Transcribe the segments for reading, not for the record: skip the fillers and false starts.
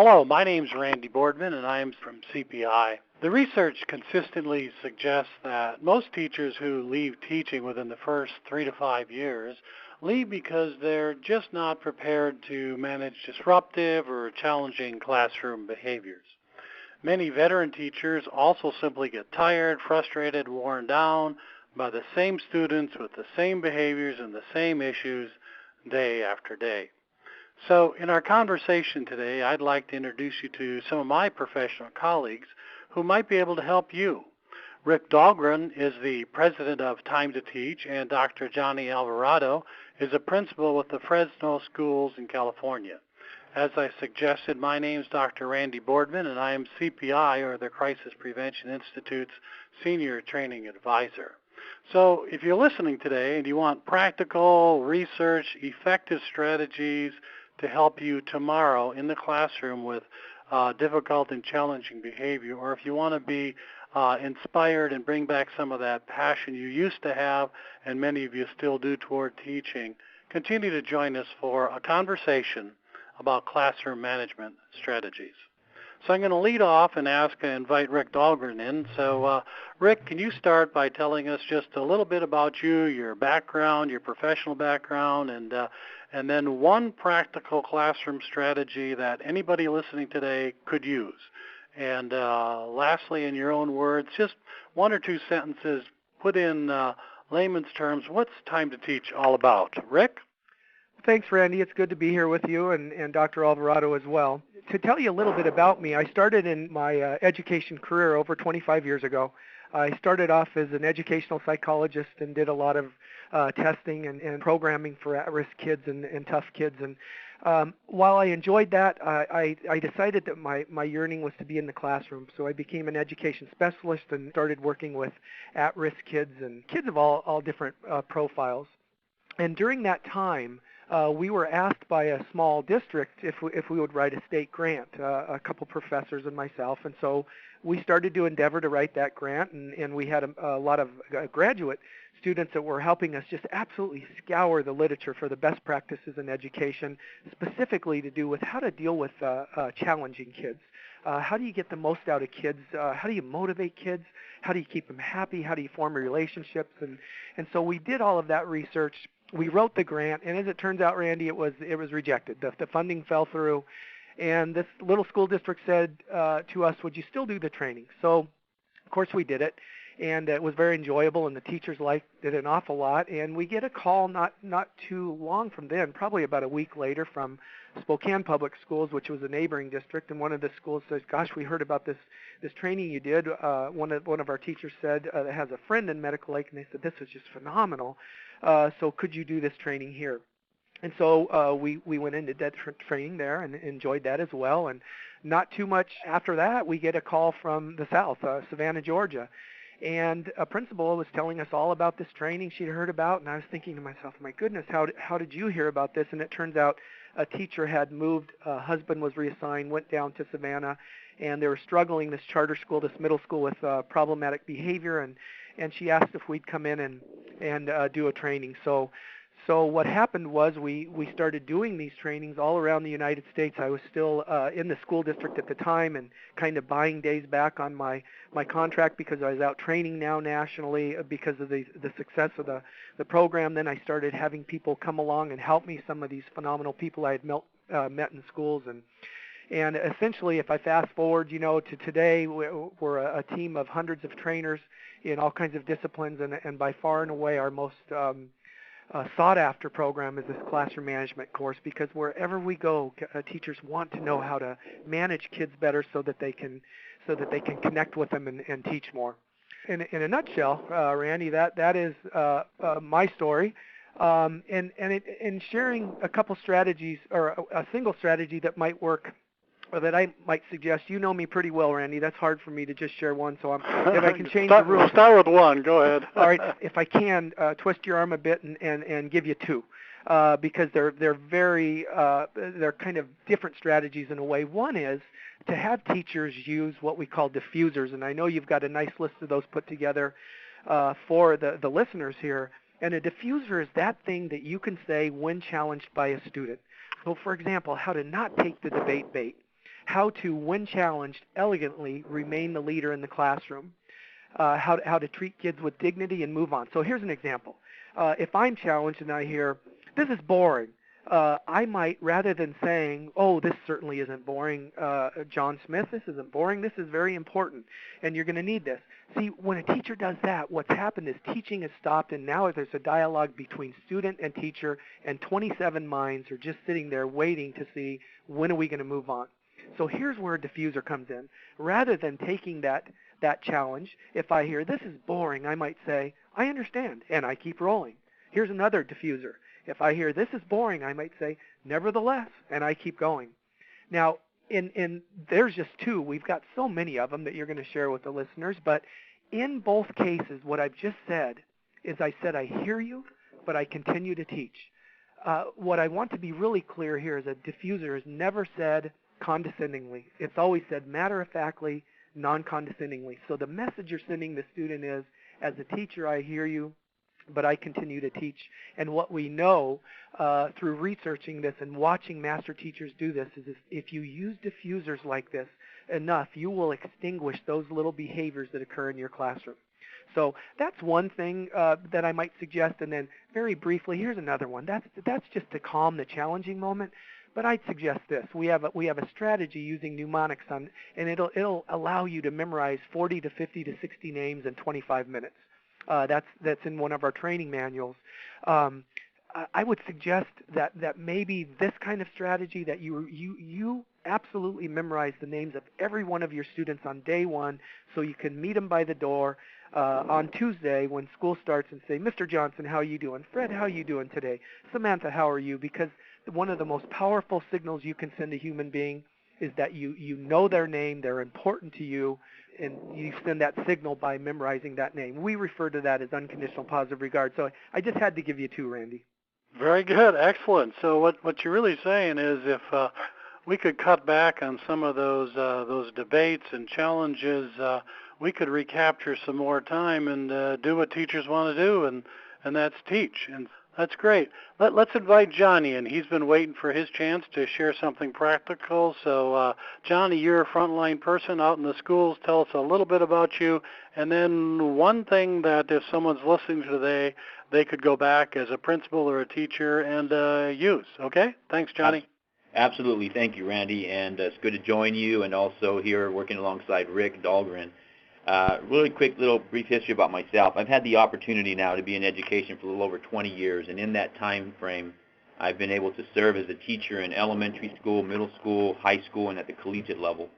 Hello, my name's Randy Boardman, and I'm from CPI. The research consistently suggests that most teachers who leave teaching within the first 3 to 5 years leave because they're just not prepared to manage disruptive or challenging classroom behaviors. Many veteran teachers also simply get tired, frustrated, worn down by the same students with the same behaviors and the same issues day after day. So in our conversation today, I'd like to introduce you to some of my professional colleagues who might be able to help you. Rick Dahlgren is the president of Time to Teach, and Dr. Johnny Alvarado is a principal with the Fresno schools in California. As I suggested, my name is Dr. Randy Boardman, and I am CPI, or the Crisis Prevention Institute's Senior Training Advisor. So if you're listening today and you want practical research, effective strategies to help you tomorrow in the classroom with difficult and challenging behavior, or if you want to be inspired and bring back some of that passion you used to have and many of you still do toward teaching, continue to join us for a conversation about classroom management strategies. So I'm going to lead off and invite Rick Dahlgren in. So Rick, can you start by telling us just a little bit about you, your background, your professional background, and then one practical classroom strategy that anybody listening today could use. And lastly, in your own words, just one or two sentences put in layman's terms, what's Time to Teach all about? Rick? Thanks, Randy. It's good to be here with you and Dr. Alvarado as well. To tell you a little bit about me, I started in my education career over 25 years ago. I started off as an educational psychologist and did a lot of testing and programming for at-risk kids and tough kids. And while I enjoyed that, I decided that my yearning was to be in the classroom. So I became an education specialist and started working with at-risk kids and kids of all different profiles. And during that time, we were asked by a small district if we would write a state grant, a couple professors and myself. And so we started to endeavor to write that grant, and we had a lot of graduate students that were helping us just absolutely scour the literature for the best practices in education, specifically to do with how to deal with challenging kids. How do you get the most out of kids? How do you motivate kids? How do you keep them happy? How do you form relationships? And so we did all of that research. We wrote the grant, and as it turns out, Randy, it was rejected. The funding fell through, and this little school district said to us, would you still do the training? So, of course, we did it, and it was very enjoyable, and the teachers liked it an awful lot. And we get a call not too long from then, probably about a week later, from Spokane Public Schools, which was a neighboring district, and one of the schools says, gosh, we heard about this training you did. One of our teachers said that has a friend in Medical Lake, and they said, this was just phenomenal. So could you do this training here? And so we went into that training there and enjoyed that as well. And not too much after that, we get a call from the South, Savannah, Georgia. And a principal was telling us all about this training she'd heard about, and I was thinking to myself, my goodness, how did you hear about this? And it turns out a teacher had moved, husband was reassigned, went down to Savannah, and they were struggling, this charter school, this middle school, with problematic behavior, and she asked if we'd come in and do a training. So what happened was we started doing these trainings all around the United States. I was still in the school district at the time and kind of buying days back on my contract because I was out training now nationally because of the success of the program. Then I started having people come along and help me, some of these phenomenal people I had met in schools. And essentially, if I fast forward, to today, we're a team of hundreds of trainers in all kinds of disciplines, and by far and away our most sought-after program is this classroom management course, because wherever we go, teachers want to know how to manage kids better so that they can connect with them and teach more. In a nutshell, Randy, that is my story. And sharing a couple strategies, or a single strategy that might work, or that I might suggest. You know me pretty well, Randy. That's hard for me to just share one, so if I can change the rules. Start with one. Go ahead. All right. If I can, twist your arm a bit and give you two, because they're kind of different strategies in a way. One is to have teachers use what we call diffusers, and I know you've got a nice list of those put together for the listeners here. And a diffuser is that thing that you can say when challenged by a student. So, for example, how to not take the debate bait. how to, when challenged, elegantly remain the leader in the classroom, how to treat kids with dignity and move on. So here's an example. If I'm challenged and I hear, this is boring, I might, rather than saying, oh, this certainly isn't boring, John Smith, this isn't boring, this is very important, and you're going to need this. See, when a teacher does that, what's happened is teaching has stopped, and now there's a dialogue between student and teacher, and 27 minds are just sitting there waiting to see, when are we going to move on? So here's where a diffuser comes in. Rather than taking that challenge, if I hear, this is boring, I might say, I understand, and I keep rolling. Here's another diffuser. If I hear, this is boring, I might say, nevertheless, and I keep going. Now, in there's just two. We've got so many of them that you're going to share with the listeners, but in both cases, what I've just said is I said, I hear you, but I continue to teach. What I want to be really clear here is a diffuser is never said condescendingly. It's always said matter-of-factly, non-condescendingly. So the message you're sending the student is, as a teacher, I hear you, but I continue to teach. And what we know through researching this and watching master teachers do this is if you use diffusers like this enough, you will extinguish those little behaviors that occur in your classroom. So that's one thing that I might suggest. And then very briefly, here's another one. That's just to calm the challenging moment. But I'd suggest this. We have a strategy using mnemonics and it'll allow you to memorize 40 to 50 to 60 names in 25 minutes. That's in one of our training manuals. I would suggest that maybe this kind of strategy, that you absolutely memorize the names of every one of your students on day one, so you can meet them by the door on Tuesday when school starts and say, Mr. Johnson, how are you doing? Fred, how are you doing today? Samantha, how are you? Because one of the most powerful signals you can send a human being is that you know their name, they're important to you, and you send that signal by memorizing that name. We refer to that as unconditional positive regard. So I just had to give you two, Randy. Very good. Excellent. So what you're really saying is if we could cut back on some of those debates and challenges, we could recapture some more time and do what teachers want to do, and that's teach. And that's great. Let's invite Johnny, and he's been waiting for his chance to share something practical. So, Johnny, you're a frontline person out in the schools. Tell us a little bit about you, and then one thing that if someone's listening today, they could go back as a principal or a teacher and use. Okay? Thanks, Johnny. Absolutely. Thank you, Randy, and it's good to join you, and also here working alongside Rick Dahlgren. Really quick little brief history about myself. I've had the opportunity now to be in education for a little over 20 years, and in that time frame, I've been able to serve as a teacher in elementary school, middle school, high school, and at the collegiate level.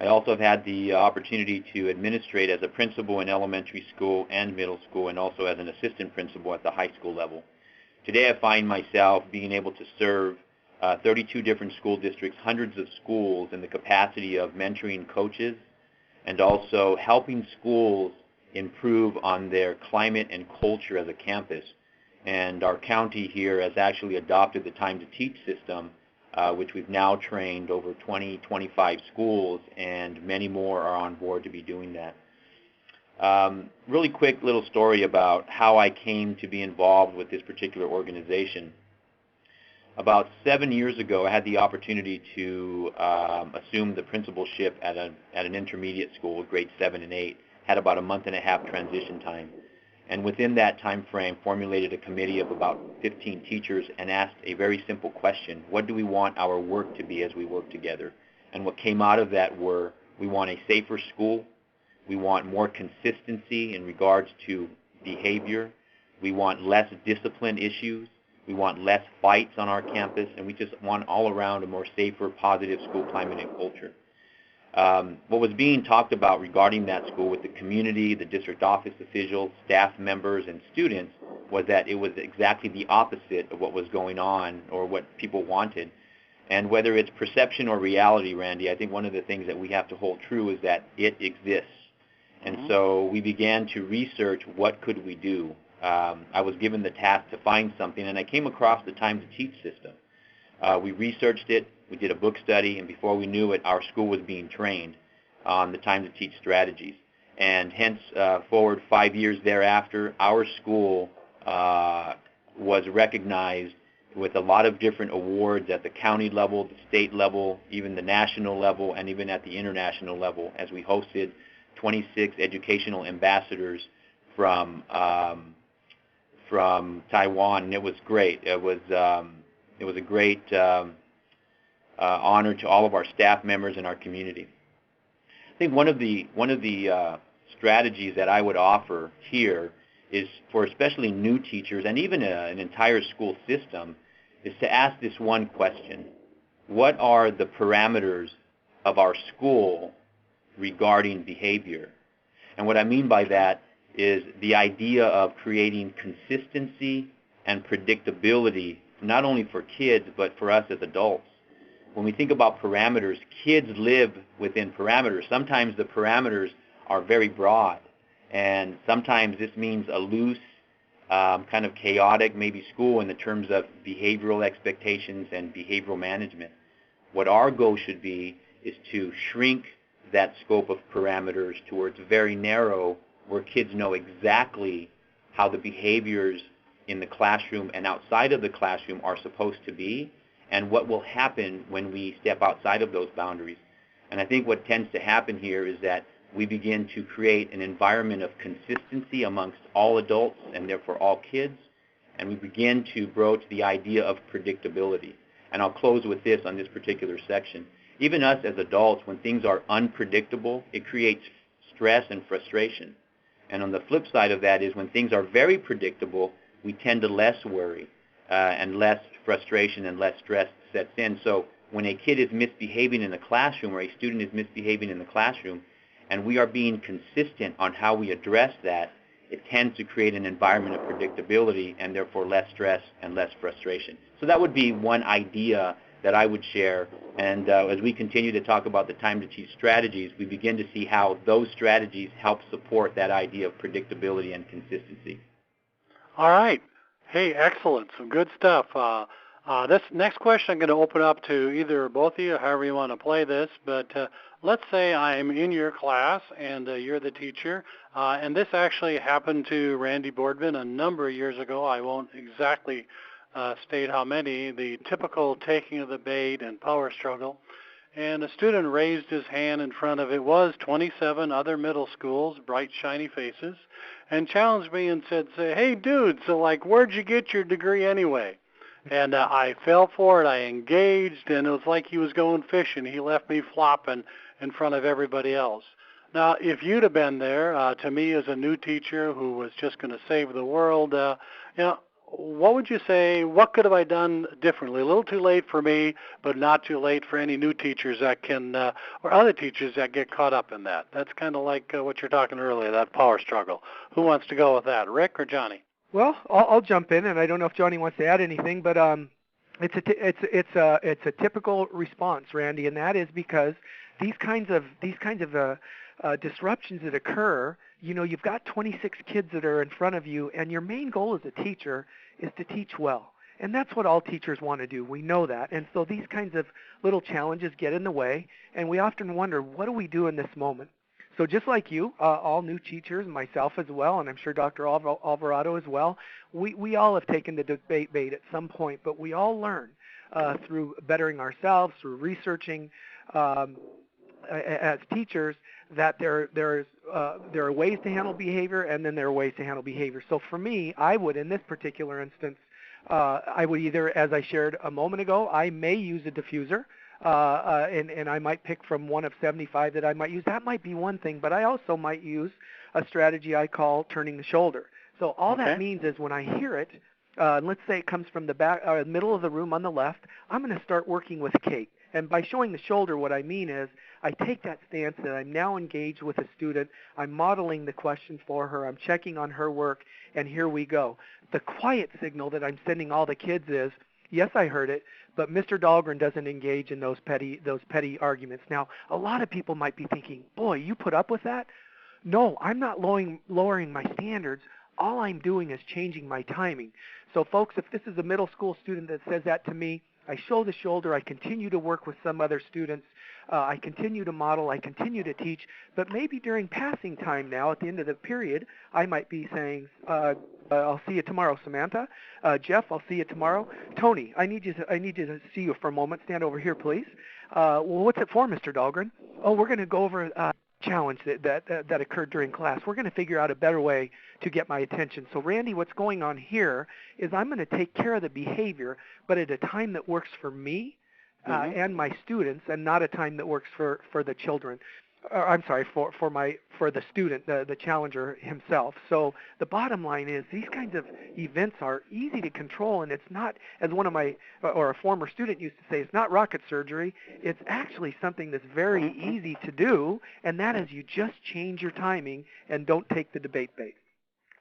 I also have had the opportunity to administrate as a principal in elementary school and middle school, and also as an assistant principal at the high school level. Today I find myself being able to serve 32 different school districts, hundreds of schools, in the capacity of mentoring coaches, and also helping schools improve on their climate and culture as a campus. And our county here has actually adopted the Time to Teach system, which we've now trained over 25 schools, and many more are on board to be doing that. Really quick little story about how I came to be involved with this particular organization. About 7 years ago, I had the opportunity to assume the principalship at an intermediate school, grades 7 and 8. Had about a month and a half transition time. And within that time frame, formulated a committee of about 15 teachers and asked a very simple question: what do we want our work to be as we work together? And what came out of that were, we want a safer school, we want more consistency in regards to behavior, we want less discipline issues, we want less fights on our campus, and we just want all around a more safer, positive school climate and culture. What was being talked about regarding that school with the community, the district office officials, staff members, and students was that it was exactly the opposite of what was going on or what people wanted. And whether it's perception or reality, Randy, I think one of the things that we have to hold true is that it exists. And so we began to research what could we do. I was given the task to find something, and I came across the Time to Teach system. We researched it, we did a book study, and before we knew it, our school was being trained on the Time to Teach strategies. And hence, forward 5 years thereafter, our school was recognized with a lot of different awards at the county level, the state level, even the national level, and even at the international level, as we hosted 26 educational ambassadors from Taiwan, and it was great. It was a great honor to all of our staff members and our community. I think one of the strategies that I would offer here is for especially new teachers and even an entire school system is to ask this one question: what are the parameters of our school regarding behavior? And what I mean by that is the idea of creating consistency and predictability, not only for kids, but for us as adults. When we think about parameters, kids live within parameters. Sometimes the parameters are very broad, and sometimes this means a loose, kind of chaotic, maybe school in the terms of behavioral expectations and behavioral management. What our goal should be is to shrink that scope of parameters towards very narrow, where kids know exactly how the behaviors in the classroom and outside of the classroom are supposed to be, and what will happen when we step outside of those boundaries. And I think what tends to happen here is that we begin to create an environment of consistency amongst all adults and therefore all kids, and we begin to broach the idea of predictability. And I'll close with this on this particular section. Even us as adults, when things are unpredictable, it creates stress and frustration. And on the flip side of that is when things are very predictable, we tend to less worry and less frustration and less stress sets in. So when a kid is misbehaving in the classroom or a student is misbehaving in the classroom, and we are being consistent on how we address that, it tends to create an environment of predictability and therefore less stress and less frustration. So that would be one idea that I would share. And as we continue to talk about the time to teach strategies, we begin to see how those strategies help support that idea of predictability and consistency. All right. Hey, excellent. Some good stuff. This next question I'm going to open up to either or both of you, however you want to play this. But let's say I'm in your class and you're the teacher. And this actually happened to Randy Boardman a number of years ago. I won't exactly state how many. The typical taking of the bait and power struggle. And a student raised his hand in front of, it was 27 other middle schools, bright, shiny faces, and challenged me and said, hey, dude, so like, where'd you get your degree anyway? And I fell for it. I engaged, and it was like he was going fishing. He left me flopping in front of everybody else. Now, if you'd have been there, to me as a new teacher who was just going to save the world, what would you say, what could have I done differently? A little too late for me, but not too late for any new teachers that can, or other teachers that get caught up in that. That's kind of like what you're talking earlier, that power struggle. Who wants to go with that, Rick or Johnny? Well, I'll jump in, and I don't know if Johnny wants to add anything, but it's a typical response, Randy, and that is because these kinds of disruptions that occur, you've got 26 kids that are in front of you, and your main goal as a teacher is to teach well. And that's what all teachers want to do. We know that. And so these kinds of little challenges get in the way, and we often wonder, what do we do in this moment? So just like you, all new teachers, myself as well, and I'm sure Dr. Alvarado as well, we all have taken the debate bait at some point, but we all learn through bettering ourselves, through researching as teachers, that there are ways to handle behavior, and then there are ways to handle behavior. So for me, I would, in this particular instance, I would either, as I shared a moment ago, I may use a diffuser, and I might pick from one of 75 that I might use. That might be one thing, but I also might use a strategy I call turning the shoulder. So all that means is when I hear it, let's say it comes from the back, middle of the room on the left, I'm going to start working with Kate. And by showing the shoulder, what I mean is I take that stance that I'm now engaged with a student. I'm modeling the question for her. I'm checking on her work, and here we go. The quiet signal that I'm sending all the kids is, yes, I heard it, but Mr. Dahlgren doesn't engage in those petty arguments. Now, a lot of people might be thinking, boy, you put up with that? No, I'm not lowering my standards. All I'm doing is changing my timing. So, folks, if this is a middle school student that says that to me, I show the shoulder. I continue to work with some other students. I continue to model. I continue to teach. But maybe during passing time now, at the end of the period, I might be saying, I'll see you tomorrow, Samantha. Jeff, I'll see you tomorrow. Tony, I need you to see you for a moment. Stand over here, please. Well, what's it for, Mr. Dahlgren? Oh, we're going to go over a challenge that occurred during class. We're going to figure out a better way to get my attention. So, Randy, what's going on here is I'm going to take care of the behavior, but at a time that works for me and my students, and not a time that works for the children. I'm sorry, for the student, the challenger himself. So the bottom line is these kinds of events are easy to control, and it's not, as one of my, or a former student used to say, it's not rocket surgery. It's actually something that's very easy to do, and that is you just change your timing and don't take the debate bait.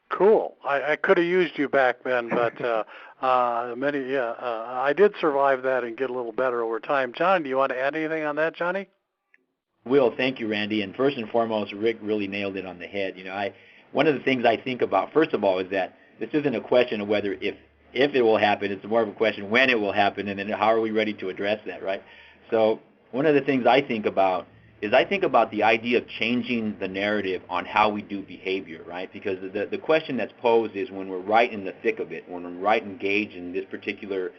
Cool. I could have used you back then, but I did survive that and get a little better over time. Johnny, do you want to add anything on that, Johnny? Will, thank you, Randy. And first and foremost, Rick really nailed it on the head. One of the things I think about, first of all, is that this isn't a question of whether if it will happen. It's more of a question when it will happen, and then how are we ready to address that, right? So one of the things I think about is the idea of changing the narrative on how we do behavior, right? Because the question that's posed is when we're right in the thick of it, when we're right engaged in this particular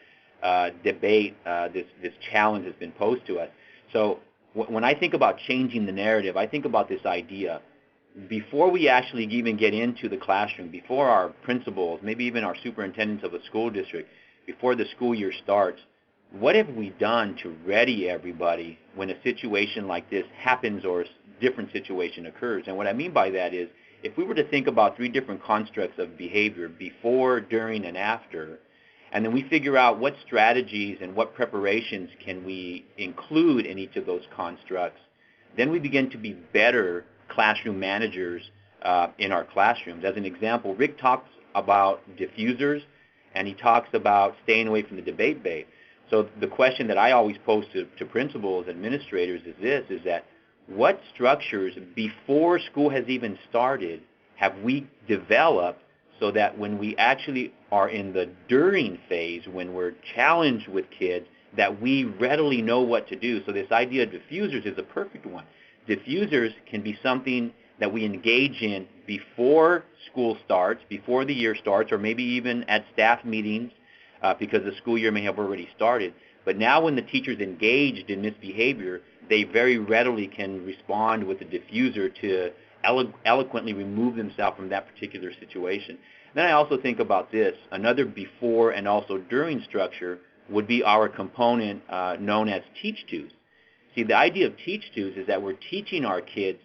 debate, this challenge that's been posed to us. So when I think about changing the narrative, I think about this idea. Before we actually even get into the classroom, before our principals, maybe even our superintendents of a school district, before the school year starts, what have we done to ready everybody when a situation like this happens or a different situation occurs? And what I mean by that is, if we were to think about 3 different constructs of behavior, before, during, and after, and then we figure out what strategies and what preparations can we include in each of those constructs, then we begin to be better classroom managers in our classrooms. As an example, Rick talks about diffusers, and he talks about staying away from the debate bait. So the question that I always pose to principals, administrators is that what structures before school has even started have we developed so that when we actually are in the during phase, when we're challenged with kids, that we readily know what to do. So this idea of diffusers is a perfect one. Diffusers can be something that we engage in before school starts, before the year starts, or maybe even at staff meetings, because the school year may have already started. But now when the teacher's engaged in misbehavior, they very readily can respond with a diffuser to eloquently remove themselves from that particular situation. Then I also think about this. Another before and also during structure would be our component known as teach-tos. See, the idea of teach-tos is that we're teaching our kids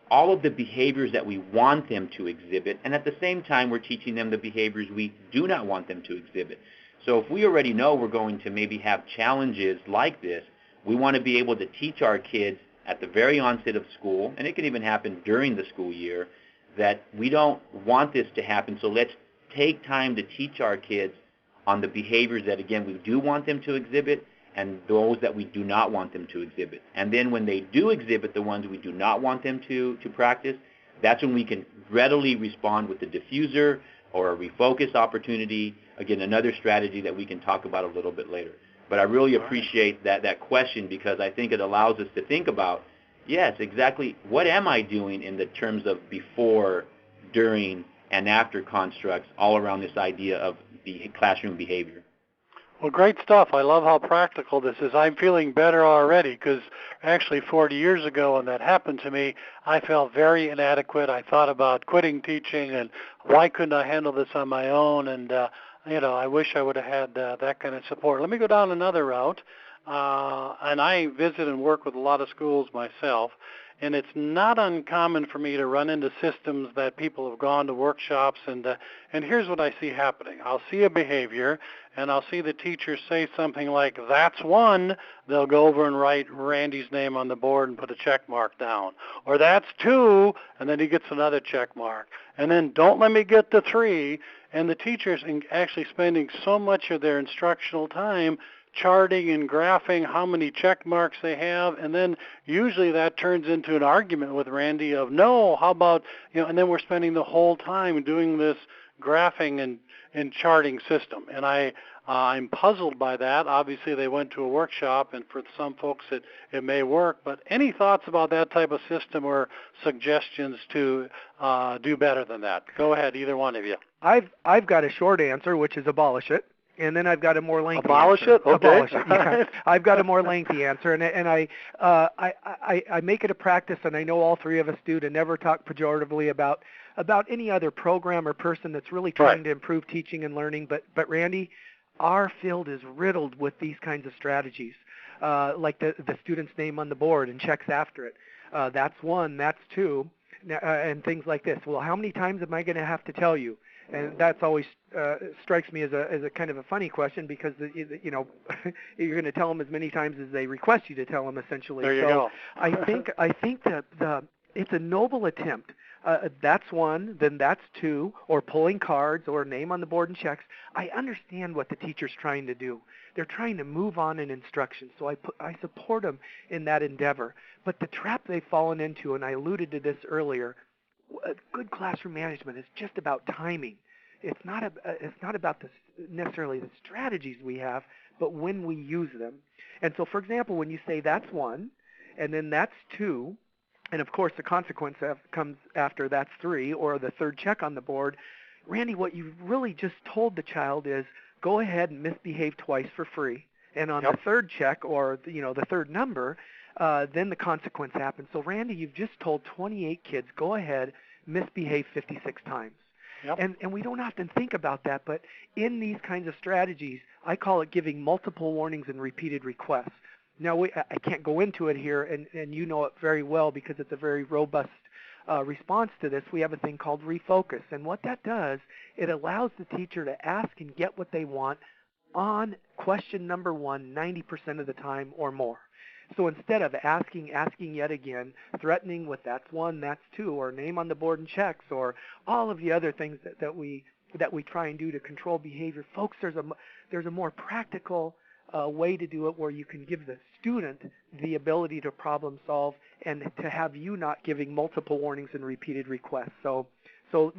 all of the behaviors that we want them to exhibit, and at the same time we're teaching them the behaviors we do not want them to exhibit. So if we already know we're going to maybe have challenges like this, we want to be able to teach our kids at the very onset of school, and it can even happen during the school year, that we don't want this to happen, so let's take time to teach our kids on the behaviors that, again, we do want them to exhibit and those that we do not want them to exhibit. And then when they do exhibit the ones we do not want them to practice, that's when we can readily respond with the diffuser or a refocus opportunity. Again, another strategy that we can talk about a little bit later. But I really appreciate that question, because I think it allows us to think about, yes, exactly, what am I doing in the terms of before, during, and after constructs all around this idea of the classroom behavior. Well, great stuff. I love how practical this is. I'm feeling better already, because actually 40 years ago when that happened to me, I felt very inadequate. I thought about quitting teaching and why couldn't I handle this on my own, and I wish I would have had that kind of support. Let me go down another route. And I visit and work with a lot of schools myself, and it's not uncommon for me to run into systems that people have gone to workshops, and here's what I see happening. I'll see a behavior, and I'll see the teacher say something like, "That's one." They'll go over and write Randy's name on the board and put a check mark down. Or "That's two," and then he gets another check mark. And then "Don't let me get to three." And the teacher's actually spending so much of their instructional time charting and graphing how many check marks they have, and then usually that turns into an argument with Randy of, no, how about, and then we're spending the whole time doing this graphing in charting system. And I'm puzzled by that. Obviously, they went to a workshop, and for some folks it may work. But any thoughts about that type of system or suggestions to do better than that? Go ahead, either one of you. I've got a short answer, which is abolish it. And then I've got a more lengthy abolish answer. It? Okay. Abolish it, yeah. I've got a more lengthy answer, and I make it a practice, and I know all three of us do, to never talk pejoratively about any other program or person that's really trying to improve teaching and learning. But Randy, our field is riddled with these kinds of strategies, like the student's name on the board and checks after it. That's one, that's two, and things like this. Well, how many times am I going to have to tell you? And that's always strikes me as a kind of a funny question, because you know you're going to tell them as many times as they request you to tell them, essentially. There you go. I think that it's a noble attempt. That's one, then that's two, or pulling cards, or name on the board and checks. I understand what the teacher's trying to do. They're trying to move on in instruction, so I support them in that endeavor. But the trap they've fallen into, and I alluded to this earlier, good classroom management is just about timing. It's not about necessarily the strategies we have, but when we use them. And so, for example, when you say that's one, and then that's two, and of course the consequence comes after that's three, or the third check on the board, Randy, what you really just told the child is, go ahead and misbehave twice for free. And on the third check, or the third number, then the consequence happens. So, Randy, you've just told 28 kids, go ahead, misbehave 56 times. And we don't often think about that, but in these kinds of strategies, I call it giving multiple warnings and repeated requests. Now, I can't go into it here, and you know it very well because it's a very robust response to this. We have a thing called Refocus, and what that does, it allows the teacher to ask and get what they want on question number one 90% of the time or more. So instead of asking yet again, threatening with that's one, that's two, or name on the board and checks, or all of the other things that we try and do to control behavior, folks, there's a more practical way to do it, where you can give the student the ability to problem solve and to have you not giving multiple warnings and repeated requests. So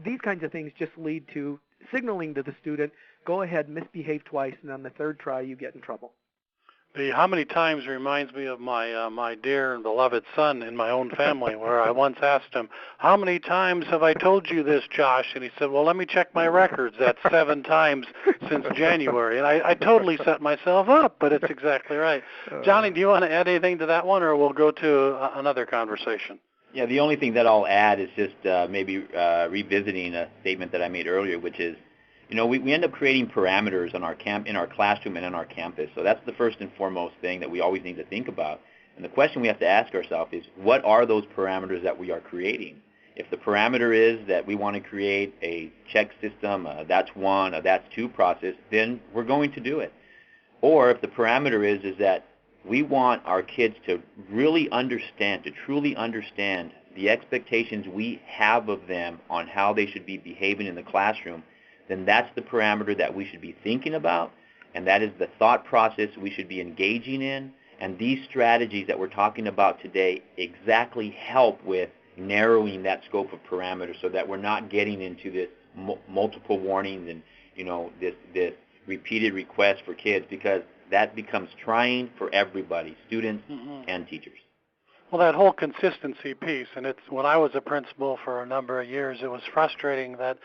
these kinds of things just lead to signaling to the student, go ahead, misbehave twice, and on the third try you get in trouble. The how many times reminds me of my dear and beloved son in my own family, where I once asked him, how many times have I told you this, Josh? And he said, well, let me check my records. That's 7 times since January. And I totally set myself up, but it's exactly right. Johnny, do you want to add anything to that one, or we'll go to another conversation? Yeah, the only thing that I'll add is just maybe revisiting a statement that I made earlier, which is, we end up creating parameters in our classroom and on our campus. So that's the first and foremost thing that we always need to think about. And the question we have to ask ourselves is, what are those parameters that we are creating? If the parameter is that we want to create a check system, that's one, that's two process, then we're going to do it. Or if the parameter is that we want our kids to really understand, to truly understand the expectations we have of them on how they should be behaving in the classroom, then that's the parameter that we should be thinking about, and that is the thought process we should be engaging in. And these strategies that we're talking about today exactly help with narrowing that scope of parameters, so that we're not getting into this multiple warnings and this repeated requests for kids, because that becomes trying for everybody, students and teachers. Well, that whole consistency piece, and it's when I was a principal for a number of years, it was frustrating that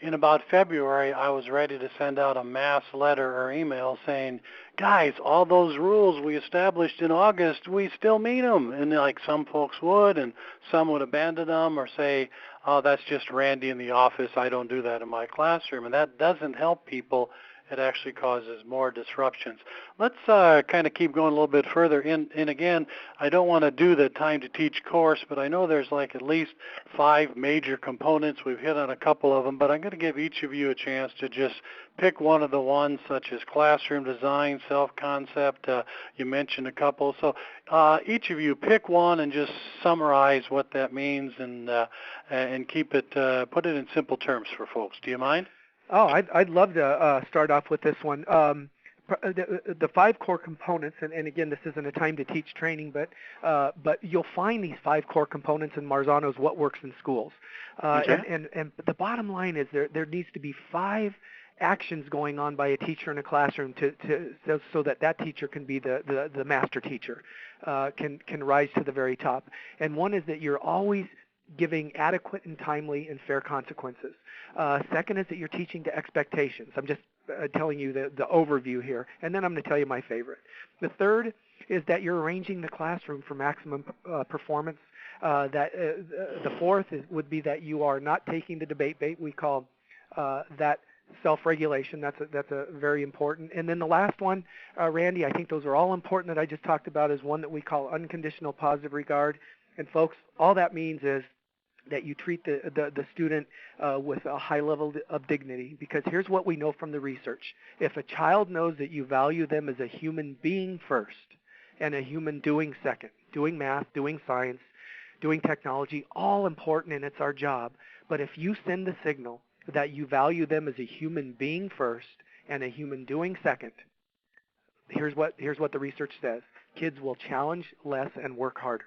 in about February, I was ready to send out a mass letter or email saying, guys, all those rules we established in August, we still mean them. And like some folks would, and some would abandon them or say, oh, that's just Randy in the office. I don't do that in my classroom. And that doesn't help people. It actually causes more disruptions. Let's kind of keep going a little bit further. And again, I don't want to do the time to teach course, but I know there's like at least 5 major components. We've hit on a couple of them, but I'm going to give each of you a chance to just pick one of the ones, such as classroom design, self-concept. You mentioned a couple. So each of you pick one and just summarize what that means, and keep it, put it in simple terms for folks. Do you mind? Oh, I'd love to start off with this one. The 5 core components, and again, this isn't a time to teach training, but you'll find these 5 core components in Marzano's What Works in Schools. Okay. And the bottom line is there needs to be 5 actions going on by a teacher in a classroom so that teacher can be the master teacher, can rise to the very top. And one is that you're always giving adequate and timely and fair consequences. Second is that you're teaching to expectations. I'm just telling you the overview here, and then I'm going to tell you my favorite. The third is that you're arranging the classroom for maximum performance. The fourth would be that you are not taking the debate bait. We call that self-regulation. That's a very important. And then the last one, Randy, I think those are all important that I just talked about, is one that we call unconditional positive regard. And folks, all that means is that you treat the student with a high level of dignity, because here's what we know from the research. If a child knows that you value them as a human being first and a human doing second, doing math, doing science, doing technology, all important, and it's our job. But if you send the signal that you value them as a human being first and a human doing second, here's what the research says. Kids will challenge less and work harder.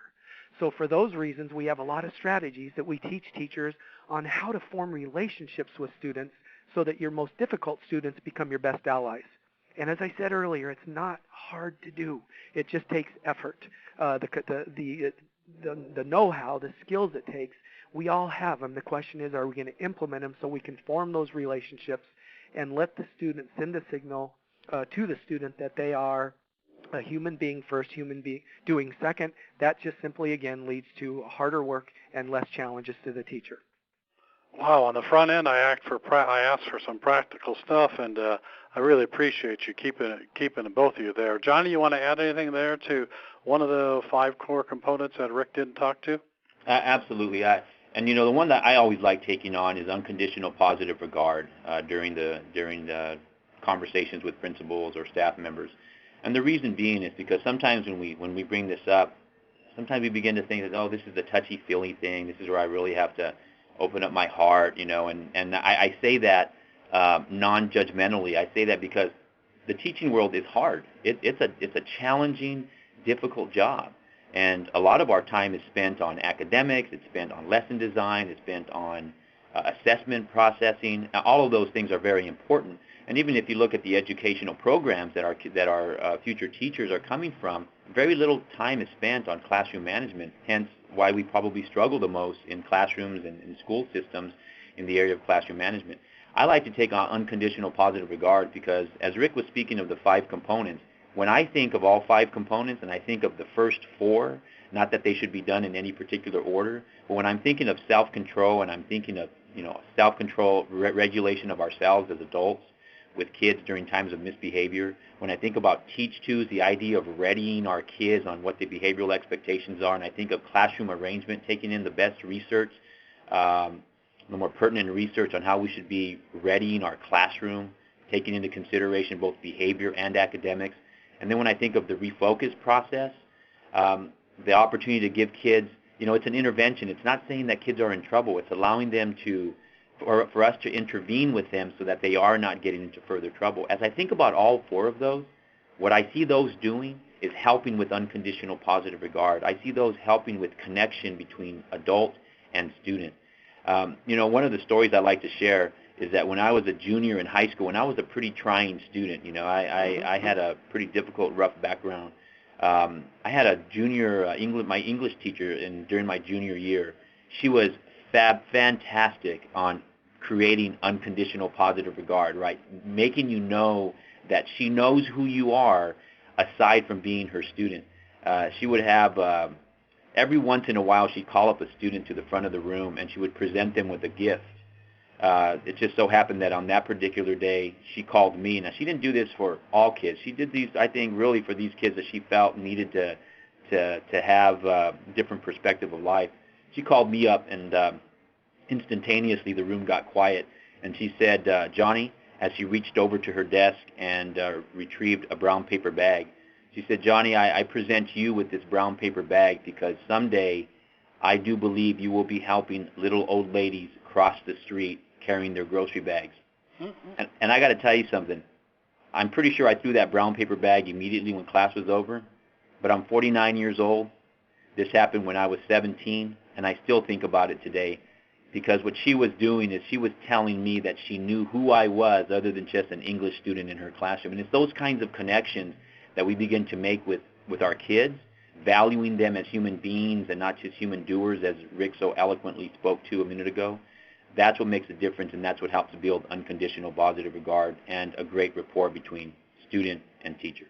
So for those reasons, we have a lot of strategies that we teach teachers on how to form relationships with students so that your most difficult students become your best allies. And as I said earlier, it's not hard to do. It just takes effort. The know-how, the skills it takes, we all have them. The question is, are we going to implement them so we can form those relationships and let the student send a signal to the student that they are a human being first, human being doing second. That just simply, again, leads to harder work and less challenges to the teacher. Wow, on the front end, I asked for some practical stuff, and I really appreciate you keeping both of you there. Johnny, you want to add anything there to one of the 5 core components that Rick didn't talk to? Absolutely. And the one that I always like taking on is unconditional positive regard during the conversations with principals or staff members. And the reason being is because sometimes when we bring this up, sometimes we begin to think that, oh, this is a touchy-feely thing. This is where I really have to open up my heart, and I say that non-judgmentally. I say that because the teaching world is hard. It's a challenging, difficult job. And a lot of our time is spent on academics, it's spent on lesson design, it's spent on assessment processing. Now, all of those things are very important. And even if you look at the educational programs that our future teachers are coming from, very little time is spent on classroom management, hence why we probably struggle the most in classrooms and in school systems in the area of classroom management. I like to take on unconditional positive regard because, as Rick was speaking of the 5 components, when I think of all 5 components and I think of the first 4, not that they should be done in any particular order, but when I'm thinking of self-control and I'm thinking of self-control, regulation of ourselves as adults, with kids during times of misbehavior. When I think about teach-tos, the idea of readying our kids on what the behavioral expectations are, and I think of classroom arrangement, taking in the best research, the more pertinent research on how we should be readying our classroom, taking into consideration both behavior and academics. And then when I think of the Refocus process, the opportunity to give kids, it's an intervention. It's not saying that kids are in trouble. It's allowing them for us to intervene with them so that they are not getting into further trouble. As I think about all 4 of those, what I see those doing is helping with unconditional positive regard. I see those helping with connection between adult and student. One of the stories I like to share is that when I was a junior in high school, and I was a pretty trying student, I had a pretty difficult, rough background. I had a my English teacher during my junior year. She was fantastic on creating unconditional positive regard, right? Making you know that she knows who you are aside from being her student. She would have, every once in a while, she'd call up a student to the front of the room and she would present them with a gift. It just so happened that on that particular day, she called me. Now, she didn't do this for all kids. She did these, I think, really for these kids that she felt needed to have a different perspective of life. She called me up, and instantaneously the room got quiet, and she said, Johnny, as she reached over to her desk and retrieved a brown paper bag, she said, Johnny, I present you with this brown paper bag because someday I do believe you will be helping little old ladies cross the street carrying their grocery bags. Mm-hmm. And I got to tell you something. I'm pretty sure I threw that brown paper bag immediately when class was over, but I'm 49 years old. This happened when I was 17, and I still think about it today. because what she was doing is she was telling me that she knew who I was other than just an English student in her classroom. And it's those kinds of connections that we begin to make with our kids, valuing them as human beings and not just human doers, as Rick so eloquently spoke to a minute ago. That's what makes a difference, and that's what helps to build unconditional positive regard and a great rapport between student and teacher.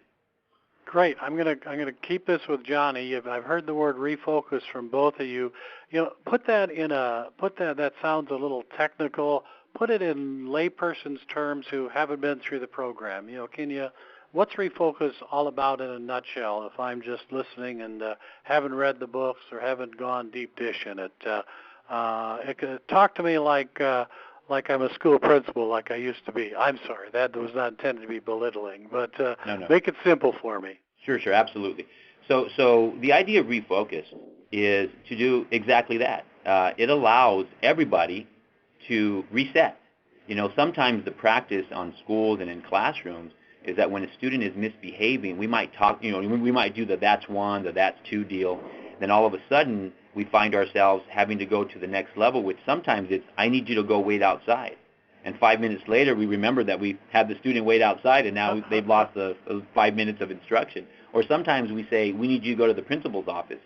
Great. I'm gonna keep this with Johnny. I've heard the word refocus from both of you. Put that that sounds a little technical. Put it in layperson's terms who haven't been through the program. What's refocus all about in a nutshell? If I'm just listening and haven't read the books or haven't gone deep dish in it, it could talk to me like I'm a school principal, like I used to be. I'm sorry, that was not intended to be belittling, but No. make it simple for me. Sure, absolutely. So the idea of refocus is to do exactly that. It allows everybody to reset. Sometimes the practice on schools and in classrooms is that when a student is misbehaving, we might talk, we might do the that's one, the that's two deal. Then all of a sudden, we find ourselves having to go to the next level, which sometimes it's, I need you to go wait outside. And 5 minutes later, we remember that we had the student wait outside, and now they've lost the 5 minutes of instruction. Or sometimes we say, we need you to go to the principal's office.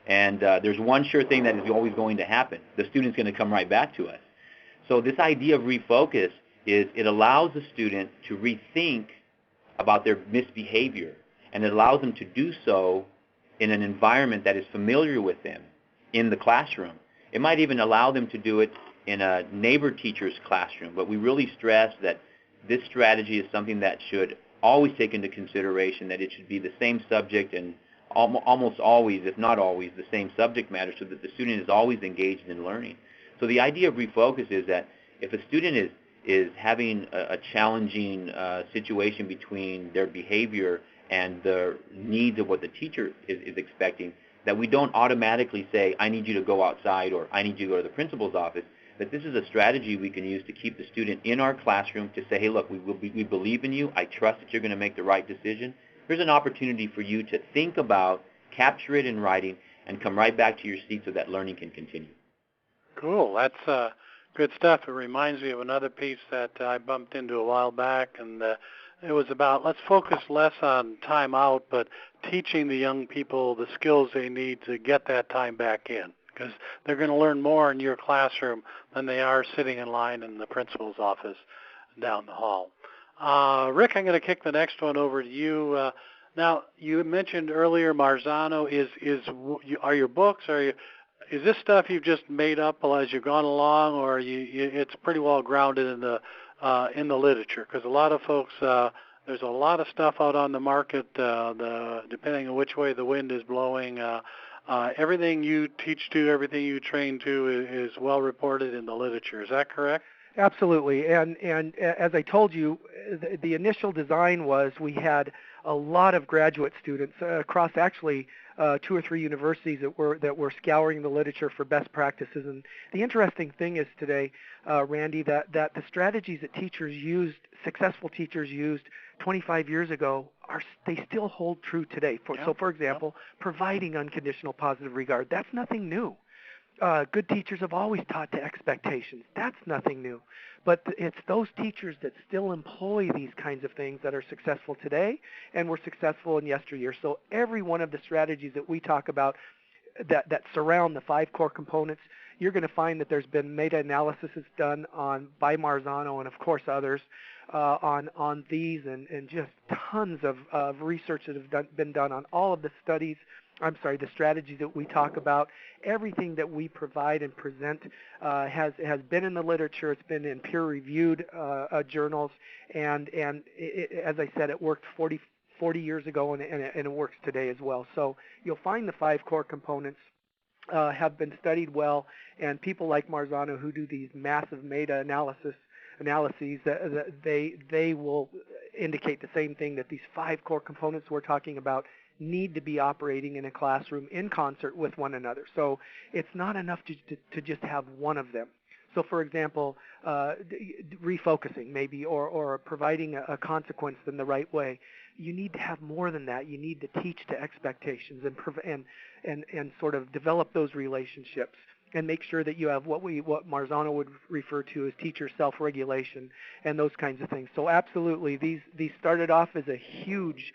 And there's one sure thing that is always going to happen. The student's going to come right back to us. So this idea of refocus is it allows the student to rethink about their misbehavior, and it allows them to do so in an environment that is familiar with them in the classroom. It might even allow them to do it in a neighbor teacher's classroom, but we really stress that this strategy is something that should always take into consideration that it should be the same subject and almost always, if not always, the same subject matter so that the student is always engaged in learning. So the idea of refocus is that if a student is having a challenging situation between their behavior and the needs of what the teacher is expecting, that we don't automatically say, I need you to go outside or I need you to go to the principal's office, that this is a strategy we can use to keep the student in our classroom to say, hey, look, we believe in you. I trust that you're going to make the right decision. Here's an opportunity for you to think about, capture it in writing, and come right back to your seat so that learning can continue. Cool. That's good stuff. It reminds me of another piece that I bumped into a while back, and it was about let's focus less on time out, but teaching the young people the skills they need to get that time back in, because they're going to learn more in your classroom than they are sitting in line in the principal's office down the hall. Rick, I'm going to kick the next one over to you. Now, you mentioned earlier Marzano. Are your books, is this stuff you've just made up as you've gone along, or it's pretty well grounded in the literature? Because a lot of folks, there's a lot of stuff out on the market, depending on which way the wind is blowing. Everything you teach to, everything you train to is well reported in the literature. Is that correct? Absolutely. And as I told you, the initial design was we had a lot of graduate students across actually 2 or 3 universities that were scouring the literature for best practices. And the interesting thing is today, Randy, that the strategies that successful teachers used 25 years ago, they still hold true today. So, for example, providing unconditional positive regard, that's nothing new. Good teachers have always taught to expectations. That's nothing new. But it's those teachers that still employ these kinds of things that are successful today and were successful in yesteryear. So every one of the strategies that we talk about that surround the 5 core components, you're going to find that there's been meta-analysis done by Marzano and, of course, others on these and just tons of research that have been done on all of the the strategies that we talk about. Everything that we provide and present has been in the literature. It's been in peer-reviewed journals, and as I said, it worked 40 years ago, and it works today as well. So you'll find the 5 core components have been studied well, and people like Marzano who do these massive meta-analyses, they will indicate the same thing, that these 5 core components we're talking about need to be operating in a classroom in concert with one another. So it's not enough to just have one of them. So, for example, refocusing maybe, or providing a consequence in the right way. You need to have more than that. You need to teach to expectations and sort of develop those relationships. and make sure that you have what Marzano would refer to as teacher self-regulation and those kinds of things. So absolutely, these started off as a huge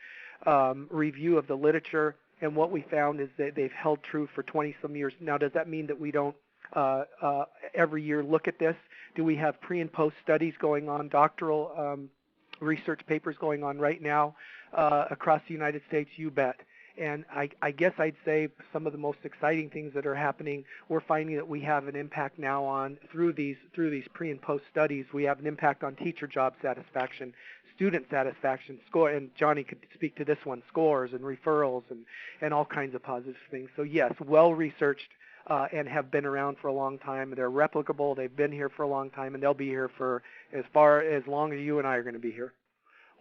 review of the literature, and what we found is that they've held true for 20-some years. Now, does that mean that we don't every year look at this? Do we have pre and post studies going on, doctoral research papers going on right now across the United States? You bet. And I guess I'd say some of the most exciting things that are happening, we're finding that we have an impact now on, through these pre and post studies, we have an impact on teacher job satisfaction, student satisfaction, score, and Johnny could speak to this one, scores and referrals and all kinds of positive things. So yes, well researched and have been around for a long time. They're replicable, they've been here for a long time, and they'll be here for as long as you and I are going to be here.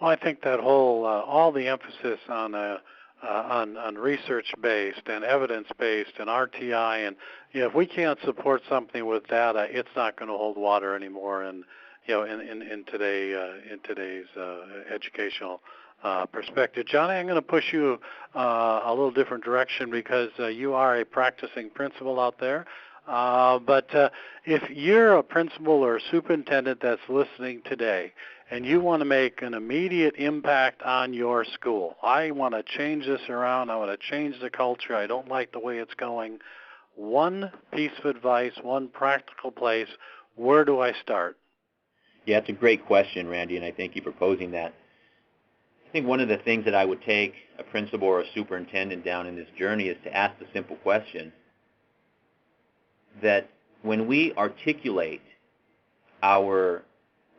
Well, I think that whole, all the emphasis on research-based and evidence-based and RTI, and if we can't support something with data, it's not going to hold water anymore. And in today's educational perspective, Johnny, I'm going to push you a little different direction because you are a practicing principal out there. But if you're a principal or a superintendent that's listening today, and you want to make an immediate impact on your school, I want to change this around, I want to change the culture, I don't like the way it's going, one piece of advice, one practical place, where do I start? Yeah, it's a great question, Randy, and I thank you for posing that. I think one of the things that I would take a principal or a superintendent down in this journey is to ask the simple question that when we articulate our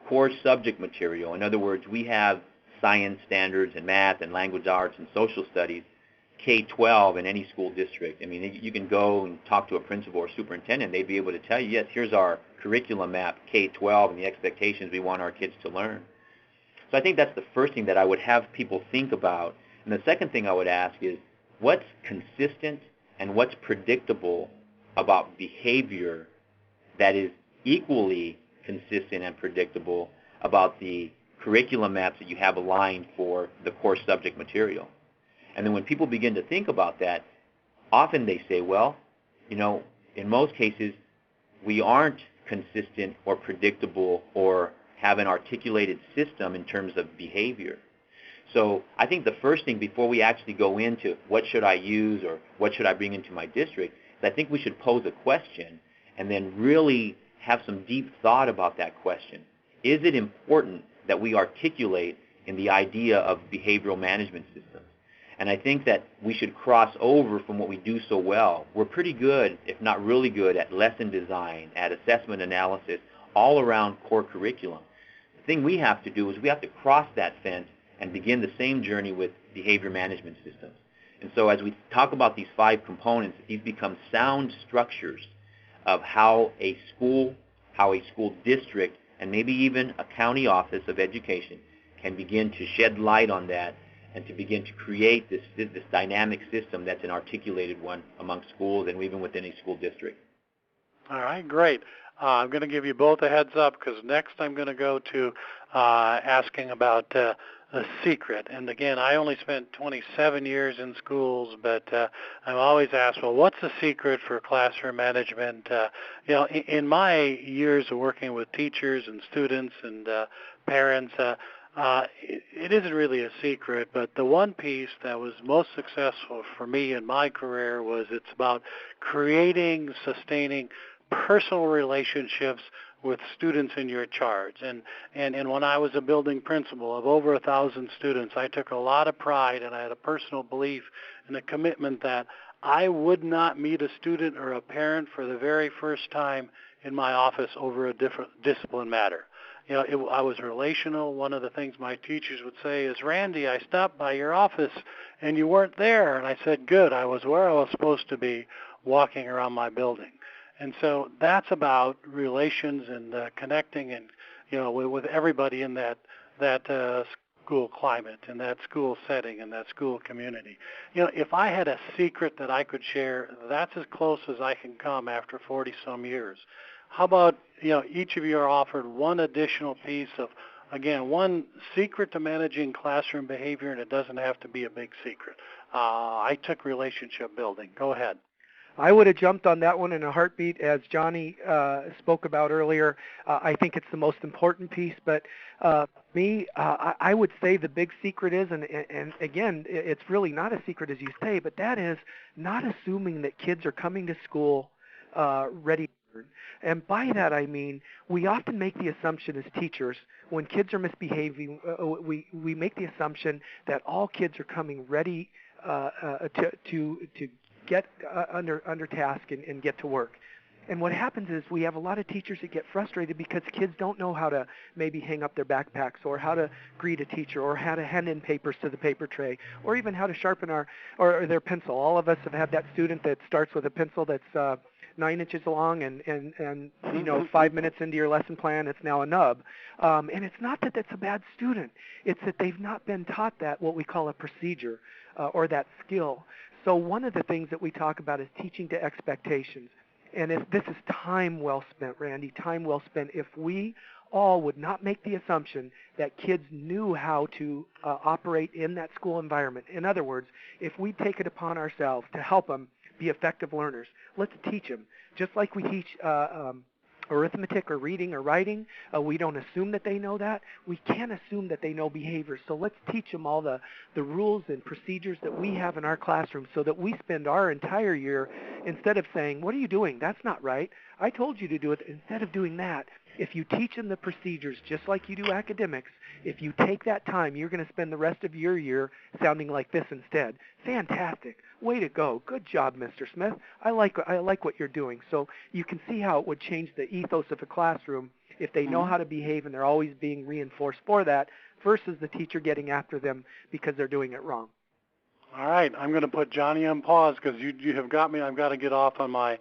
core subject material, in other words, we have science standards and math and language arts and social studies, K-12 in any school district. I mean, you can go and talk to a principal or superintendent, they'd be able to tell you, yes, here's our curriculum map, K-12, and the expectations we want our kids to learn. So I think that's the first thing that I would have people think about. And the second thing I would ask is, what's consistent and what's predictable about behavior that is equally consistent and predictable about the curriculum maps that you have aligned for the core subject material. And then when people begin to think about that, often they say, well, in most cases, we aren't consistent or predictable or have an articulated system in terms of behavior. So I think the first thing before we actually go into what should I use or what should I bring into my district, is I think we should pose a question and then really have some deep thought about that question. Is it important that we articulate in the idea of behavioral management systems? And I think that we should cross over from what we do so well. We're pretty good, if not really good, at lesson design, at assessment analysis, all around core curriculum. The thing we have to do is we have to cross that fence and begin the same journey with behavior management systems. And so as we talk about these 5 components, these become sound structures of how a school district, and maybe even a county office of education can begin to shed light on that and to begin to create this dynamic system that's an articulated one among schools and even within a school district. All right, great. I'm going to give you both a heads up because next I'm going to go to asking about a secret. And again, I only spent 27 years in schools, but I'm always asked, well, what's the secret for classroom management? In my years of working with teachers and students and parents, it isn't really a secret, but the one piece that was most successful for me in my career was it's about creating, sustaining personal relationships with students in your charge. And when I was a building principal of over 1,000 students, I took a lot of pride and I had a personal belief and a commitment that I would not meet a student or a parent for the very first time in my office over a different discipline matter. I was relational. One of the things my teachers would say is, Randy, I stopped by your office and you weren't there. And I said, good, I was where I was supposed to be, walking around my building. And so that's about relations and connecting and, with everybody in that school climate and that school setting and that school community. If I had a secret that I could share, that's as close as I can come after 40-some years. How about, each of you are offered one additional piece of, again, one secret to managing classroom behavior, and it doesn't have to be a big secret. I took relationship building. Go ahead. I would have jumped on that one in a heartbeat, as Johnny spoke about earlier. I think it's the most important piece, but I would say the big secret is, and again, it's really not a secret as you say, but that is not assuming that kids are coming to school ready to learn. And by that I mean we often make the assumption as teachers when kids are misbehaving, we make the assumption that all kids are coming ready to get under task and get to work. And what happens is we have a lot of teachers that get frustrated because kids don't know how to maybe hang up their backpacks, or how to greet a teacher, or how to hand in papers to the paper tray, or even how to sharpen or their pencil. All of us have had that student that starts with a pencil that's 9 inches long, and 5 minutes into your lesson plan, it's now a nub. And it's not that that's a bad student. It's that they've not been taught that, what we call a procedure, or that skill. So one of the things that we talk about is teaching to expectations. And if this is time well spent, Randy, time well spent. If we all would not make the assumption that kids knew how to operate in that school environment. In other words, if we take it upon ourselves to help them be effective learners, let's teach them. Just like we teach arithmetic or reading or writing, we don't assume that they know that. We can't assume that they know behavior. So let's teach them all the rules and procedures that we have in our classroom, so that we spend our entire year, instead of saying, what are you doing? That's not right. I told you to do it. Instead of doing that, if you teach them the procedures just like you do academics, if you take that time, you're going to spend the rest of your year sounding like this instead. Fantastic. Way to go. Good job, Mr. Smith. I like what you're doing. So you can see how it would change the ethos of a classroom if they know how to behave and they're always being reinforced for that, versus the teacher getting after them because they're doing it wrong. All right. I'm going to put Johnny on pause because you have got me. I've got to get off on my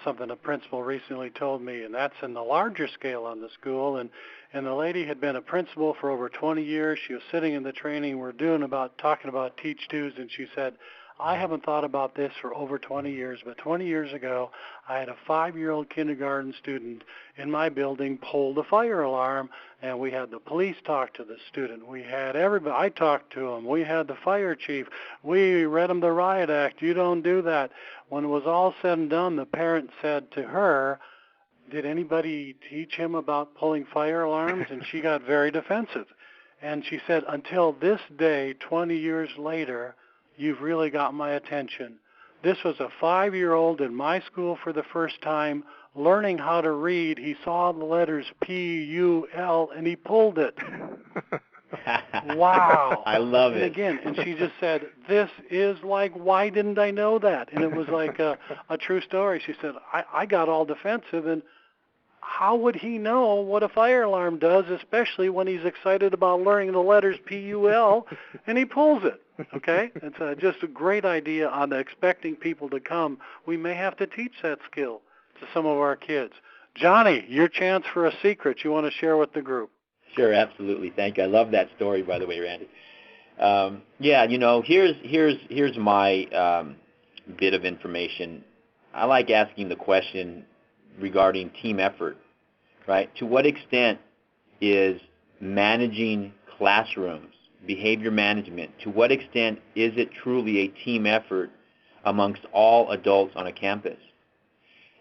something a principal recently told me, and that's in the larger scale on the school. And the lady had been a principal for over 20 years. She was sitting in the training we're talking about Teach Twos, and she said, I haven't thought about this for over 20 years, but 20 years ago, I had a 5-year-old kindergarten student in my building pull the fire alarm, and we had the police talk to the student. We had everybody. I talked to him. We had the fire chief. We read him the riot act. You don't do that. When it was all said and done, the parent said to her, did anybody teach him about pulling fire alarms? And she got very defensive. And she said, until this day, 20 years later, you've really got my attention. This was a 5-year-old in my school for the first time learning how to read. He saw the letters P-U-L, and he pulled it. Wow. I love it. And again, and she just said, this is like, why didn't I know that? And it was like a true story. She said, I got all defensive, and how would he know what a fire alarm does, especially when he's excited about learning the letters P-U-L, and he pulls it, okay? It's just a great idea on expecting people to come. We may have to teach that skill to some of our kids. Johnny, your chance for a secret you want to share with the group. Sure, absolutely. Thank you. I love that story, by the way, Randy. Here's my bit of information. I like asking the question regarding team effort, right? To what extent is managing classrooms, behavior management, to what extent is it truly a team effort amongst all adults on a campus?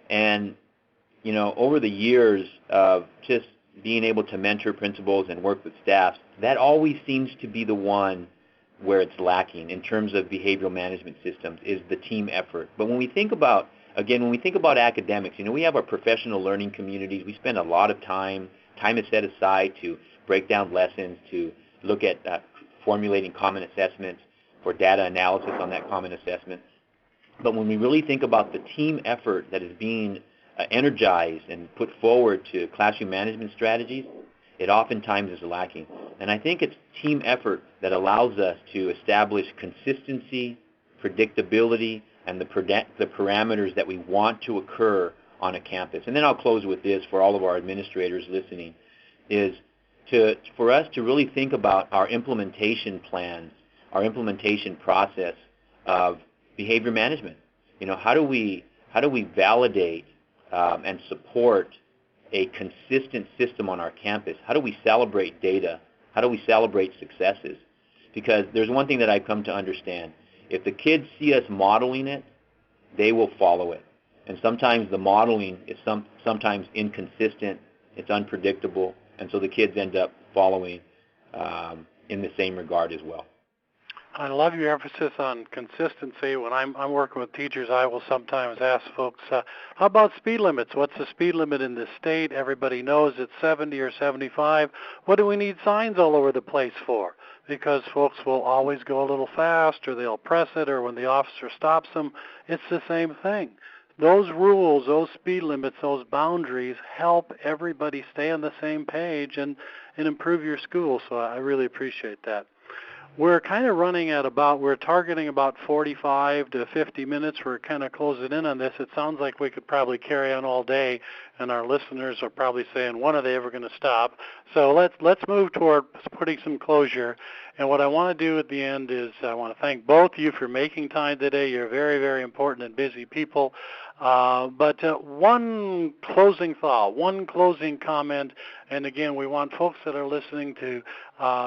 And, over the years of just being able to mentor principals and work with staff, that always seems to be the one where it's lacking in terms of behavioral management systems, is the team effort. But when we think about academics, we have our professional learning communities. We spend a lot of time is set aside to break down lessons, to look at formulating common assessments for data analysis on that common assessment. But when we really think about the team effort that is being energized and put forward to classroom management strategies, it oftentimes is lacking. And I think it's team effort that allows us to establish consistency, predictability, and the parameters that we want to occur on a campus. And then I'll close with this for all of our administrators listening, is for us to really think about our implementation plans, our implementation process of behavior management. How do we validate and support a consistent system on our campus? How do we celebrate data? How do we celebrate successes? Because there's one thing that I've come to understand. If the kids see us modeling it, they will follow it. And sometimes the modeling is sometimes inconsistent, it's unpredictable, and so the kids end up following in the same regard as well. I love your emphasis on consistency. When I'm working with teachers, I will sometimes ask folks, how about speed limits? What's the speed limit in this state? Everybody knows it's 70 or 75. What do we need signs all over the place for? Because folks will always go a little fast, or they'll press it, or when the officer stops them, it's the same thing. Those rules, those speed limits, those boundaries help everybody stay on the same page and improve your school. So I really appreciate that. We're kind of running at we're targeting about 45 to 50 minutes. We're kind of closing in on this. It sounds like we could probably carry on all day, and our listeners are probably saying, when are they ever going to stop? So let's move toward putting some closure. And what I want to do at the end is I want to thank both of you for making time today. You're very, very important and busy people. But one closing thought, one closing comment, and again, we want folks that are listening to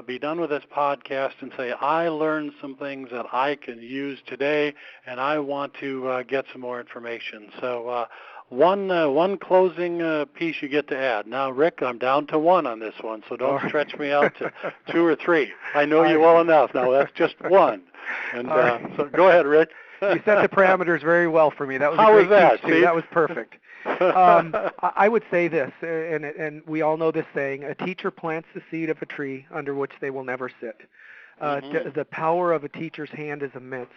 be done with this podcast and say, I learned some things that I can use today, and I want to get some more information. So one closing piece you get to add. Now, Rick, I'm down to one on this one, so don't stretch me out to 2 or 3. I know you well enough. Now, that's just one. And so go ahead, Rick. You set the parameters very well for me. That was How a great was that, teach, too. Steve? That was perfect. I would say this, and we all know this saying, a teacher plants the seed of a tree under which they will never sit. The power of a teacher's hand is immense.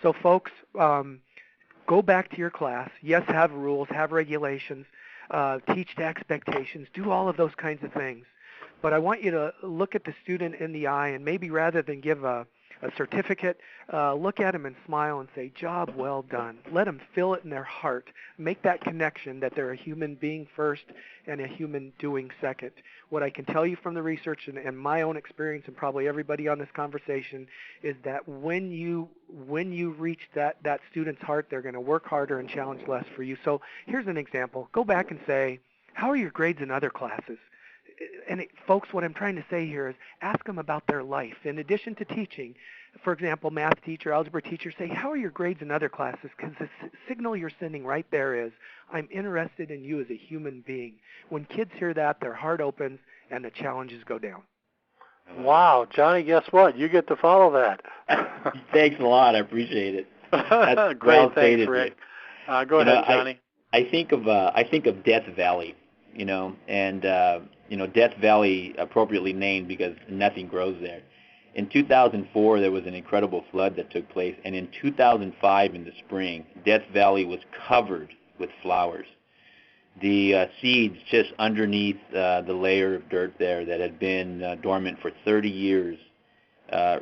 So, folks, go back to your class. Yes, have rules, have regulations, teach to expectations, do all of those kinds of things. But I want you to look at the student in the eye, and maybe rather than give a certificate, look at them and smile and say, job well done. Let them feel it in their heart. Make that connection that they're a human being first and a human doing second. What I can tell you from the research and my own experience, and probably everybody on this conversation, is that when you reach that student's heart, they're going to work harder and challenge less for you. So here's an example. Go back and say, how are your grades in other classes? And folks, what I'm trying to say here is ask them about their life. In addition to teaching, for example, math teacher, algebra teacher, say, how are your grades in other classes? Because the signal you're sending right there is, I'm interested in you as a human being. When kids hear that, their heart opens and the challenges go down. Wow, Johnny, guess what? You get to follow that. Thanks a lot. I appreciate it. That's Great, well thanks, stated, Rick. Go ahead, Johnny. I think of Death Valley, and Death Valley appropriately named because nothing grows there. In 2004, there was an incredible flood that took place, and in 2005, in the spring, Death Valley was covered with flowers. The seeds just underneath the layer of dirt there that had been dormant for 30 years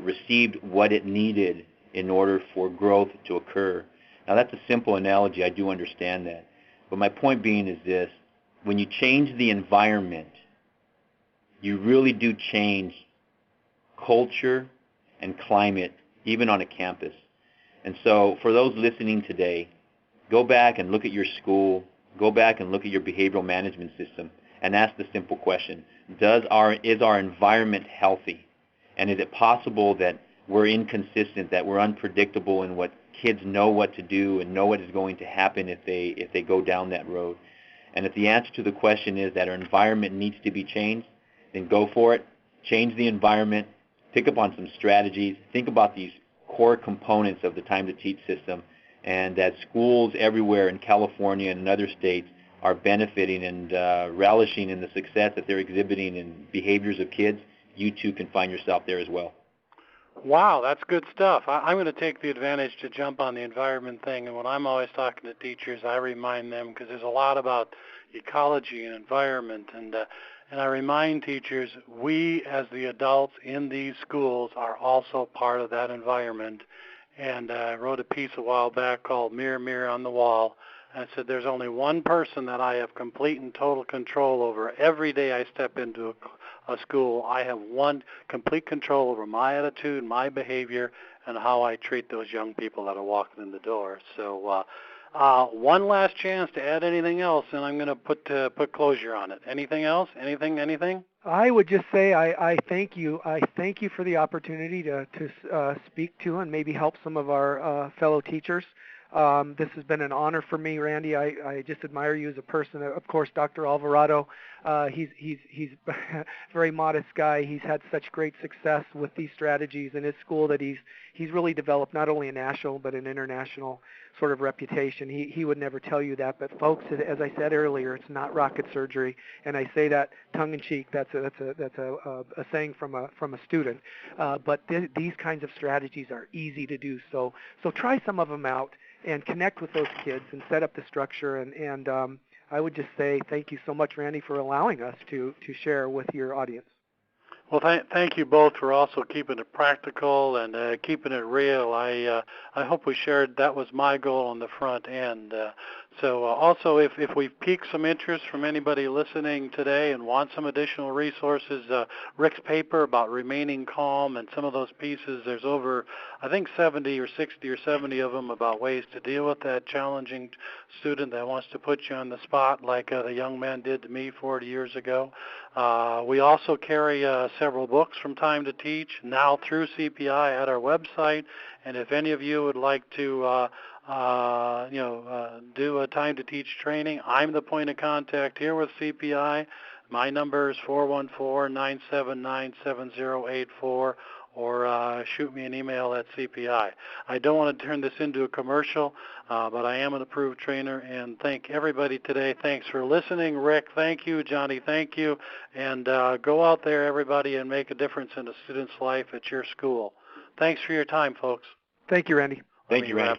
received what it needed in order for growth to occur. Now, that's a simple analogy. I do understand that. But my point being is this. When you change the environment, you really do change culture and climate, even on a campus. And so for those listening today, go back and look at your school, go back and look at your behavioral management system, and ask the simple question, is our environment healthy? And is it possible that we're inconsistent, that we're unpredictable in what kids know what to do and know what is going to happen if they go down that road? And if the answer to the question is that our environment needs to be changed, then go for it. Change the environment. Pick up on some strategies. Think about these core components of the Time to Teach system, and that schools everywhere in California and in other states are benefiting and relishing in the success that they're exhibiting in behaviors of kids. You too can find yourself there as well. Wow, that's good stuff. I'm going to take the advantage to jump on the environment thing, and when I'm always talking to teachers, I remind them, because there's a lot about ecology and environment, and I remind teachers, we as the adults in these schools are also part of that environment. And I wrote a piece a while back called Mirror, Mirror on the Wall. And I said, there's only one person that I have complete and total control over. Every day I step into a school, I have one complete control over my attitude, my behavior, and how I treat those young people that are walking in the door. So one last chance to add anything else, and I'm going to put closure on it. Anything else? Anything? I would just say I thank you. I thank you for the opportunity to speak to and maybe help some of our fellow teachers. This has been an honor for me, Randy. I just admire you as a person. Of course, Dr. Alvarado, he's a very modest guy. He's had such great success with these strategies in his school that he's really developed not only a national but an international sort of reputation. He would never tell you that, but folks, as I said earlier, it's not rocket surgery, and I say that tongue in cheek. That's a saying from a student. But these kinds of strategies are easy to do. So try some of them out and connect with those kids and set up the structure. And I would just say thank you so much, Randy, for allowing us to share with your audience. Well, thank you both for also keeping it practical and keeping it real. I hope we shared that was my goal on the front end. Also, if we've piqued some interest from anybody listening today and want some additional resources, Rick's paper about remaining calm and some of those pieces, there's over, I think, 70 or 60 or 70 of them about ways to deal with that challenging student that wants to put you on the spot like the young man did to me 40 years ago. We also carry several books from Time to Teach now through CPI at our website, and if any of you would like to do a Time to Teach training, I'm the point of contact here with CPI. My number is 414-979-7084, or shoot me an email at CPI. I don't want to turn this into a commercial, but I am an approved trainer, and thank everybody today. Thanks for listening. Rick, thank you. Johnny, thank you. And go out there, everybody, and make a difference in a student's life at your school. Thanks for your time, folks. Thank you, Randy. Thank you, Randy.